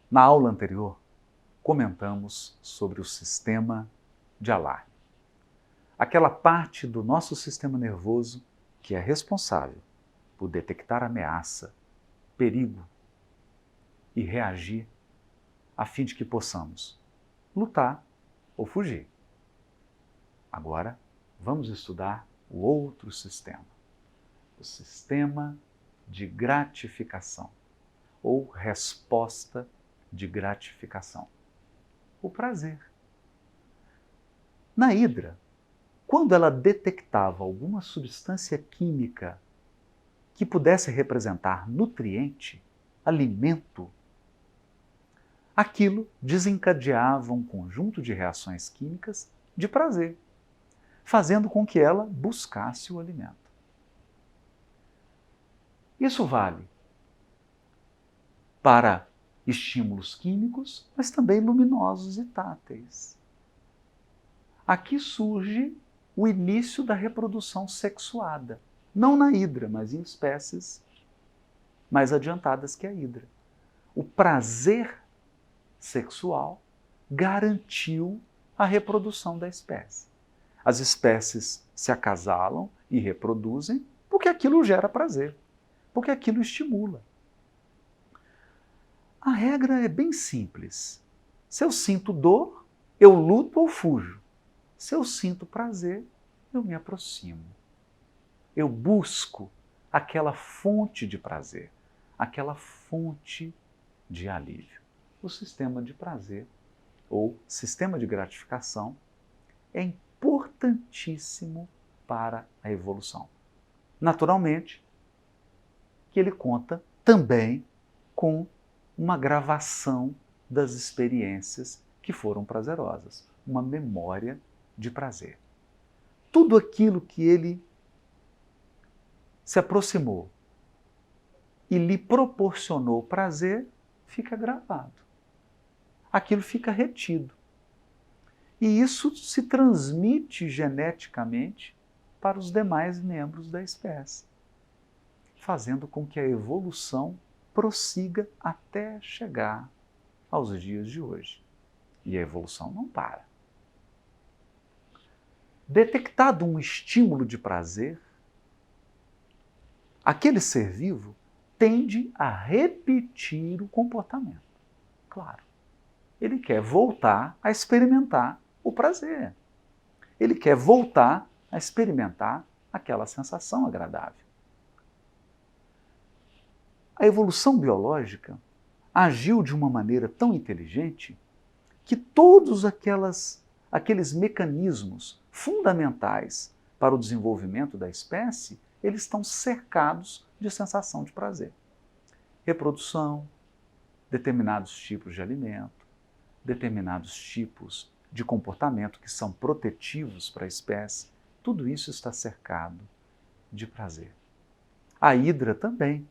Na aula anterior, comentamos sobre o sistema de alarme. Aquela parte do nosso sistema nervoso que é responsável por detectar ameaça, perigo e reagir a fim de que possamos lutar ou fugir. Agora, vamos estudar o outro sistema, o sistema de gratificação ou resposta de gratificação, o prazer. Na hidra, quando ela detectava alguma substância química que pudesse representar nutriente, alimento, aquilo desencadeava um conjunto de reações químicas de prazer, fazendo com que ela buscasse o alimento. Isso vale para estímulos químicos, mas também luminosos e táteis. Aqui surge o início da reprodução sexuada, não na hidra, mas em espécies mais adiantadas que a hidra. O prazer sexual garantiu a reprodução da espécie. As espécies se acasalam e reproduzem porque aquilo gera prazer, porque aquilo estimula. A regra é bem simples. Se eu sinto dor, eu luto ou fujo. Se eu sinto prazer, eu me aproximo. Eu busco aquela fonte de prazer, aquela fonte de alívio. O sistema de prazer, ou sistema de gratificação, é importantíssimo para a evolução. Naturalmente, que ele conta também com uma gravação das experiências que foram prazerosas, uma memória de prazer. Tudo aquilo que ele se aproximou e lhe proporcionou prazer fica gravado. Aquilo fica retido. E isso se transmite geneticamente para os demais membros da espécie, fazendo com que a evolução prossiga até chegar aos dias de hoje. E a evolução não para. Detectado um estímulo de prazer, aquele ser vivo tende a repetir o comportamento. Claro, ele quer voltar a experimentar o prazer. Ele quer voltar a experimentar aquela sensação agradável. A evolução biológica agiu de uma maneira tão inteligente que todos aqueles mecanismos fundamentais para o desenvolvimento da espécie, eles estão cercados de sensação de prazer. Reprodução, determinados tipos de alimento, determinados tipos de comportamento que são protetivos para a espécie, tudo isso está cercado de prazer. A hidra também.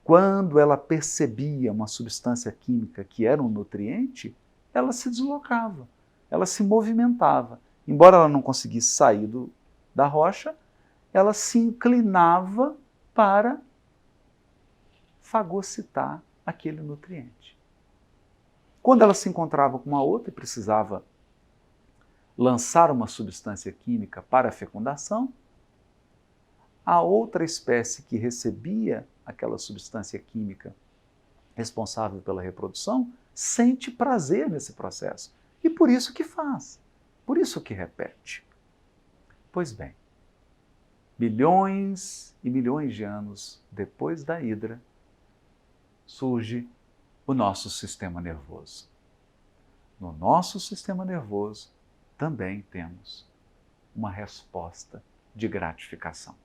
Quando ela percebia uma substância química que era um nutriente, ela se deslocava, ela se movimentava. Embora ela não conseguisse sair da rocha, ela se inclinava para fagocitar aquele nutriente. Quando ela se encontrava com uma outra e precisava lançar uma substância química para a fecundação, a outra espécie que recebia aquela substância química responsável pela reprodução sente prazer nesse processo. E por isso que faz, por isso que repete. Pois bem, milhões e milhões de anos depois da hidra, surge o nosso sistema nervoso. No nosso sistema nervoso também temos uma resposta de gratificação.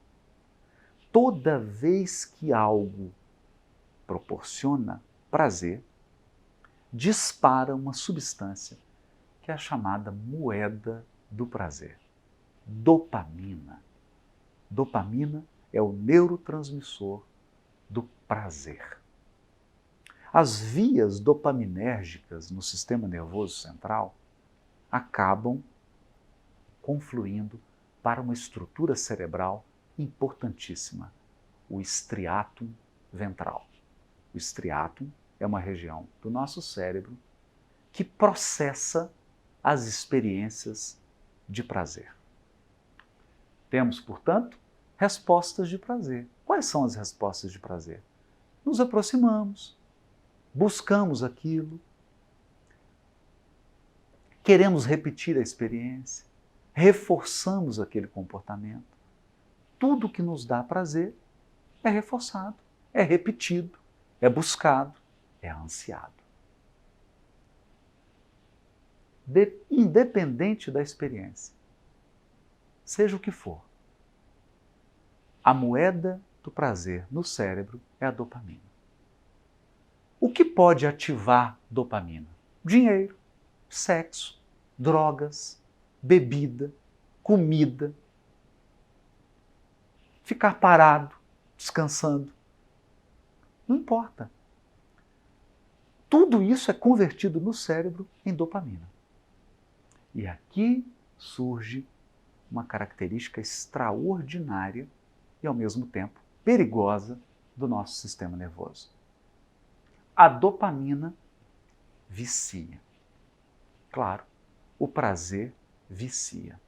Toda vez que algo proporciona prazer, dispara uma substância que é a chamada moeda do prazer, dopamina. Dopamina é o neurotransmissor do prazer. As vias dopaminérgicas no sistema nervoso central acabam confluindo para uma estrutura cerebral importantíssima, o estriatum ventral. O estriatum é uma região do nosso cérebro que processa as experiências de prazer. Temos, portanto, respostas de prazer. Quais são as respostas de prazer? Nos aproximamos, buscamos aquilo, queremos repetir a experiência, reforçamos aquele comportamento. Tudo que nos dá prazer é reforçado, é repetido, é buscado, é ansiado. Independente da experiência, seja o que for, a moeda do prazer no cérebro é a dopamina. O que pode ativar dopamina? Dinheiro, sexo, drogas, bebida, comida, ficar parado, descansando. Não importa. Tudo isso é convertido no cérebro em dopamina. E aqui surge uma característica extraordinária e, ao mesmo tempo, perigosa do nosso sistema nervoso. A dopamina vicia. Claro, o prazer vicia.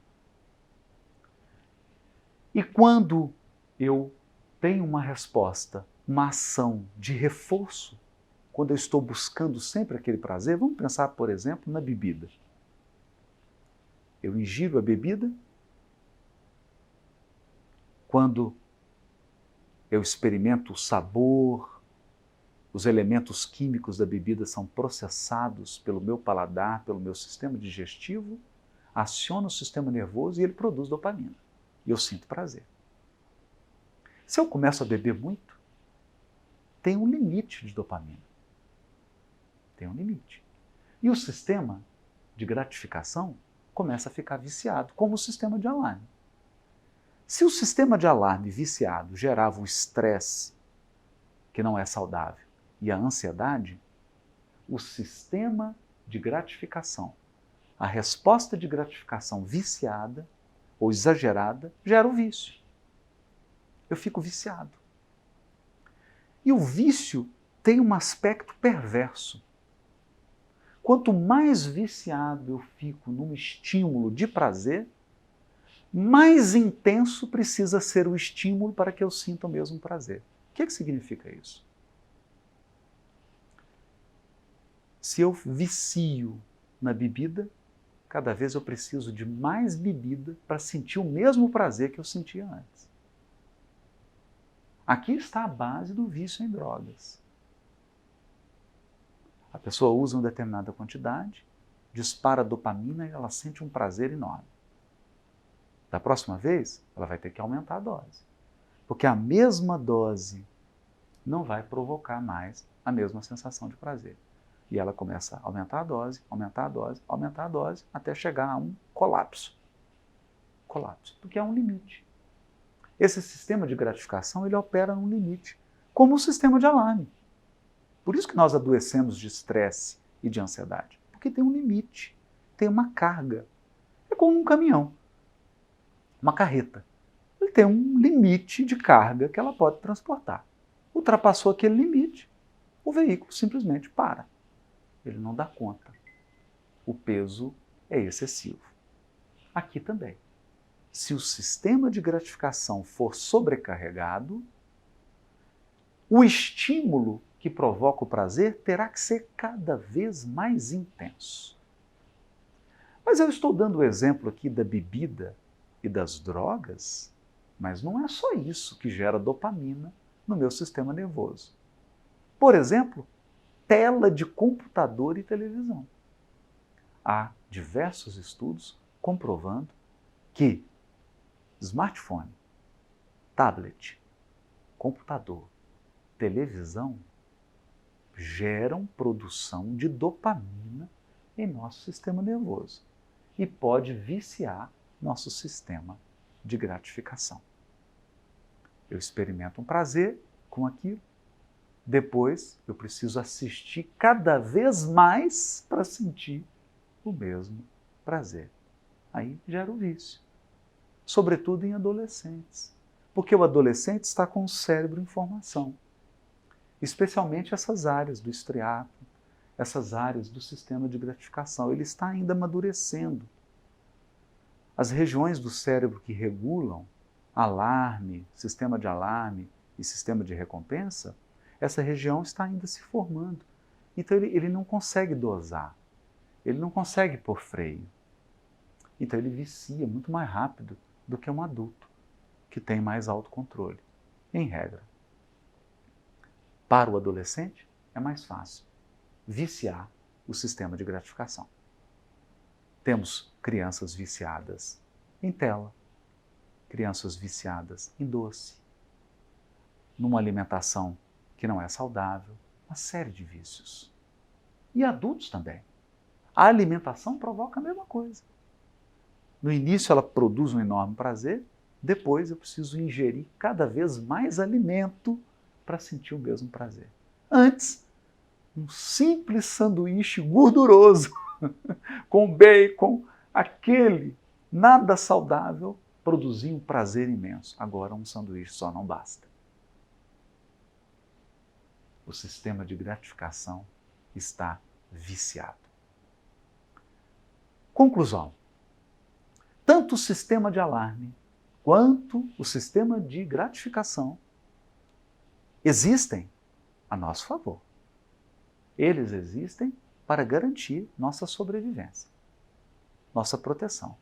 E quando eu tenho uma resposta, uma ação de reforço, quando eu estou buscando sempre aquele prazer, vamos pensar, por exemplo, na bebida. Eu ingiro a bebida, quando eu experimento o sabor, os elementos químicos da bebida são processados pelo meu paladar, pelo meu sistema digestivo, aciona o sistema nervoso e ele produz dopamina. E eu sinto prazer. Se eu começo a beber muito, tem um limite de dopamina. Tem um limite. E o sistema de gratificação começa a ficar viciado, como o sistema de alarme. Se o sistema de alarme viciado gerava o estresse, que não é saudável, e a ansiedade, o sistema de gratificação, a resposta de gratificação viciada ou exagerada, gera o vício. Eu fico viciado. E o vício tem um aspecto perverso. Quanto mais viciado eu fico num estímulo de prazer, mais intenso precisa ser o estímulo para que eu sinta o mesmo prazer. O que significa isso? Se eu vicio na bebida, cada vez eu preciso de mais bebida para sentir o mesmo prazer que eu sentia antes. Aqui está a base do vício em drogas. A pessoa usa uma determinada quantidade, dispara dopamina e ela sente um prazer enorme. Da próxima vez, ela vai ter que aumentar a dose. Porque a mesma dose não vai provocar mais a mesma sensação de prazer. E ela começa a aumentar a dose, aumentar a dose, aumentar a dose, até chegar a um colapso. Colapso, porque há um limite. Esse sistema de gratificação, ele opera num limite, como o sistema de alarme. Por isso que nós adoecemos de estresse e de ansiedade, porque tem um limite, tem uma carga. É como um caminhão, uma carreta. Ele tem um limite de carga que ela pode transportar. Ultrapassou aquele limite, o veículo simplesmente para. Ele não dá conta. O peso é excessivo. Aqui também. Se o sistema de gratificação for sobrecarregado, o estímulo que provoca o prazer terá que ser cada vez mais intenso. Mas eu estou dando o exemplo aqui da bebida e das drogas, mas não é só isso que gera dopamina no meu sistema nervoso. Por exemplo, tela de computador e televisão. Há diversos estudos comprovando que smartphone, tablet, computador, televisão geram produção de dopamina em nosso sistema nervoso e pode viciar nosso sistema de gratificação. Eu experimento um prazer com aquilo, depois eu preciso assistir cada vez mais para sentir o mesmo prazer. Aí gera o vício, sobretudo em adolescentes, porque o adolescente está com o cérebro em formação. especialmente essas áreas do estriato, essas áreas do sistema de gratificação. Ele está ainda amadurecendo. As regiões do cérebro que regulam alarme, sistema de alarme e sistema de recompensa, essa região está ainda se formando. Então ele não consegue dosar, ele não consegue pôr freio. Então ele vicia muito mais rápido do que um adulto, que tem mais autocontrole, em regra. Para o adolescente, é mais fácil viciar o sistema de gratificação. Temos crianças viciadas em tela, crianças viciadas em doce, numa alimentação que não é saudável, uma série de vícios. E adultos também. A alimentação provoca a mesma coisa. No início ela produz um enorme prazer, depois eu preciso ingerir cada vez mais alimento para sentir o mesmo prazer. Antes, um simples sanduíche gorduroso, com bacon, aquele nada saudável, produzia um prazer imenso. Agora um sanduíche só não basta. O sistema de gratificação está viciado. Conclusão. Tanto o sistema de alarme quanto o sistema de gratificação existem a nosso favor. Eles existem para garantir nossa sobrevivência, nossa proteção,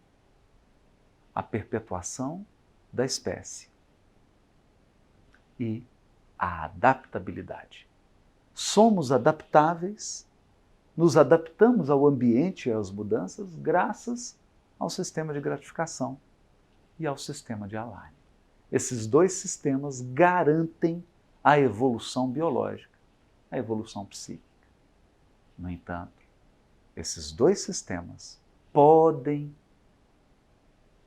a perpetuação da espécie e a adaptabilidade. Somos adaptáveis, nos adaptamos ao ambiente e às mudanças graças ao sistema de gratificação e ao sistema de alarme. Esses dois sistemas garantem a evolução biológica, a evolução psíquica. No entanto, esses dois sistemas podem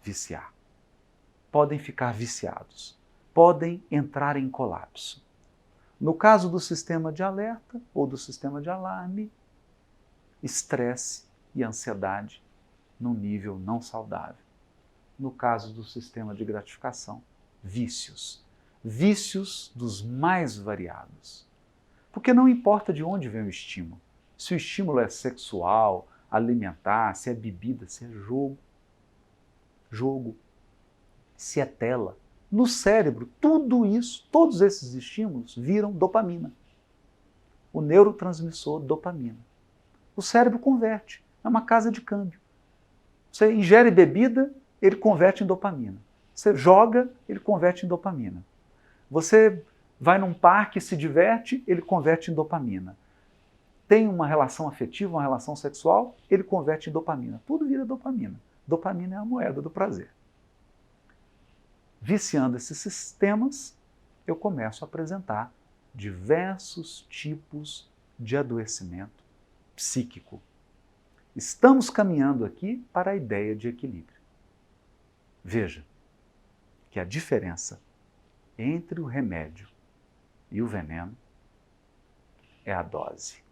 viciar, podem ficar viciados, podem entrar em colapso. No caso do sistema de alerta ou do sistema de alarme, estresse e ansiedade num nível não saudável. No caso do sistema de gratificação, vícios. Vícios dos mais variados. Porque não importa de onde vem o estímulo. Se o estímulo é sexual, alimentar, se é bebida, se é jogo, se é tela. No cérebro, tudo isso, todos esses estímulos viram dopamina. O neurotransmissor dopamina. O cérebro converte, é uma casa de câmbio. Você ingere bebida, ele converte em dopamina. Você joga, ele converte em dopamina. Você vai num parque, se diverte, ele converte em dopamina. Tem uma relação afetiva, uma relação sexual, ele converte em dopamina. Tudo vira dopamina. Dopamina é a moeda do prazer. Viciando esses sistemas, eu começo a apresentar diversos tipos de adoecimento psíquico. Estamos caminhando aqui para a ideia de equilíbrio. Veja que a diferença entre o remédio e o veneno é a dose.